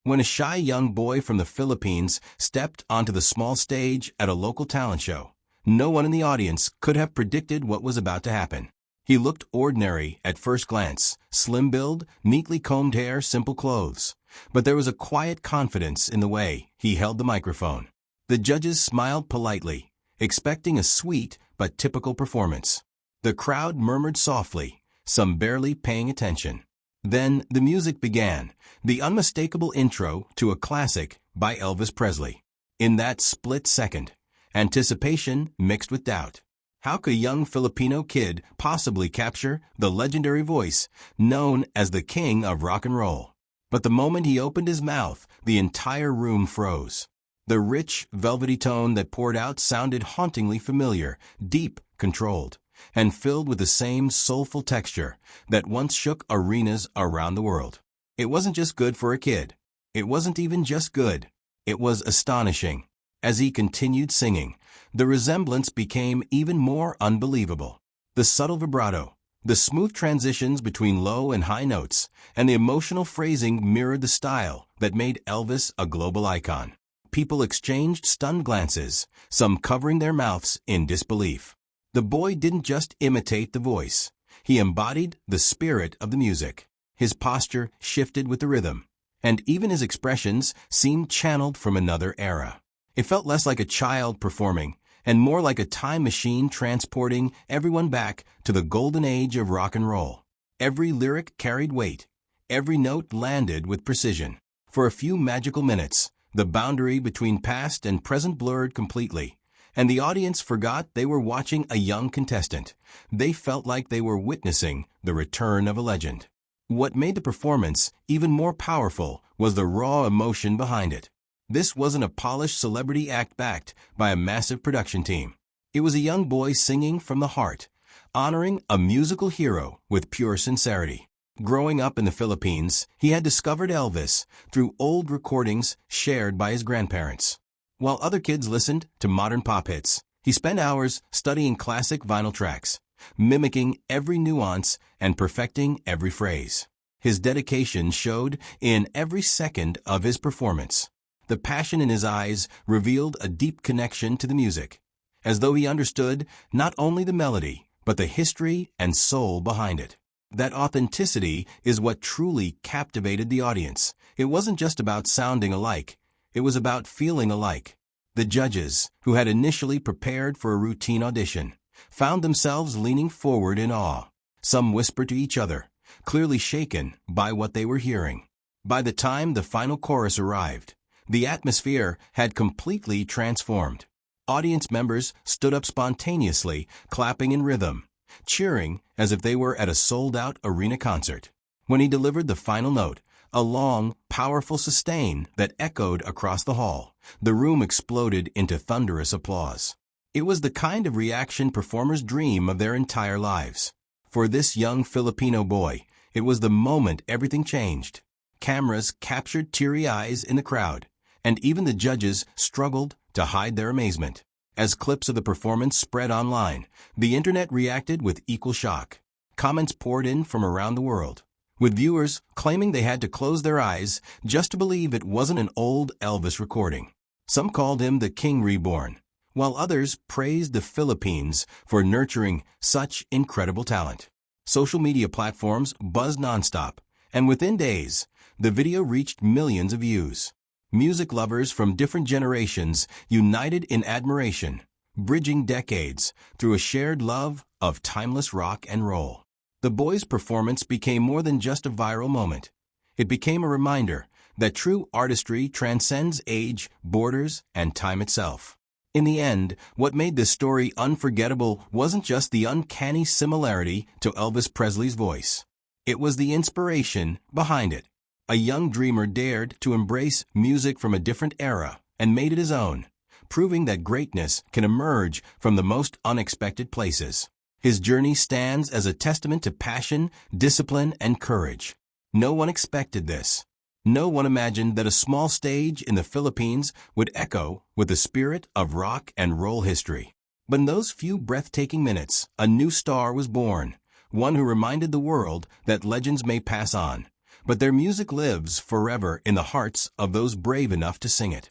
when a shy young boy from the Philippines stepped onto the small stage at a local talent show. No one in the audience could have predicted what was about to happen. He looked ordinary at first glance, slim build, neatly combed hair, simple clothes. But there was a quiet confidence in the way he held the microphone. The judges smiled politely, expecting a sweet but typical performance. The crowd murmured softly, some barely paying attention. Then the music began, the unmistakable intro to a classic by Elvis Presley. In that split second, anticipation mixed with doubt. How could a young Filipino kid possibly capture the legendary voice known as the King of Rock and Roll? But the moment he opened his mouth, the entire room froze. The rich, velvety tone that poured out sounded hauntingly familiar, deep, controlled, and filled with the same soulful texture that once shook arenas around the world. It wasn't just good for a kid. It wasn't even just good. It was astonishing. As he continued singing, the resemblance became even more unbelievable. The subtle vibrato, the smooth transitions between low and high notes, and the emotional phrasing mirrored the style that made Elvis a global icon. People exchanged stunned glances, some covering their mouths in disbelief. The boy didn't just imitate the voice. He embodied the spirit of the music. His posture shifted with the rhythm, and even his expressions seemed channeled from another era. It felt less like a child performing, and more like a time machine transporting everyone back to the golden age of rock and roll. Every lyric carried weight. Every note landed with precision. For a few magical minutes, the boundary between past and present blurred completely, and the audience forgot they were watching a young contestant. They felt like they were witnessing the return of a legend. What made the performance even more powerful was the raw emotion behind it. This wasn't a polished celebrity act backed by a massive production team. It was a young boy singing from the heart, honoring a musical hero with pure sincerity. Growing up in the Philippines, he had discovered Elvis through old recordings shared by his grandparents. While other kids listened to modern pop hits, he spent hours studying classic vinyl tracks, mimicking every nuance and perfecting every phrase. His dedication showed in every second of his performance. The passion in his eyes revealed a deep connection to the music, as though he understood not only the melody, but the history and soul behind it. That authenticity is what truly captivated the audience. It wasn't just about sounding alike. It was about feeling alike. The judges, who had initially prepared for a routine audition, found themselves leaning forward in awe. Some whispered to each other, clearly shaken by what they were hearing. By the time the final chorus arrived, the atmosphere had completely transformed. Audience members stood up spontaneously, clapping in rhythm, cheering as if they were at a sold-out arena concert. When he delivered the final note, a long, powerful sustain that echoed across the hall, the room exploded into thunderous applause. It was the kind of reaction performers dream of their entire lives. For this young Filipino boy, it was the moment everything changed. Cameras captured teary eyes in the crowd, and even the judges struggled to hide their amazement. As clips of the performance spread online, the internet reacted with equal shock. Comments poured in from around the world, with viewers claiming they had to close their eyes just to believe it wasn't an old Elvis recording. Some called him the King Reborn, while others praised the Philippines for nurturing such incredible talent. Social media platforms buzzed nonstop, and within days, the video reached millions of views. Music lovers from different generations united in admiration, bridging decades through a shared love of timeless rock and roll. The boy's performance became more than just a viral moment. It became a reminder that true artistry transcends age, borders, and time itself. In the end, what made this story unforgettable wasn't just the uncanny similarity to Elvis Presley's voice. It was the inspiration behind it. A young dreamer dared to embrace music from a different era and made it his own, proving that greatness can emerge from the most unexpected places. His journey stands as a testament to passion, discipline, and courage. No one expected this. No one imagined that a small stage in the Philippines would echo with the spirit of rock and roll history. But in those few breathtaking minutes, a new star was born, one who reminded the world that legends may pass on, but their music lives forever in the hearts of those brave enough to sing it.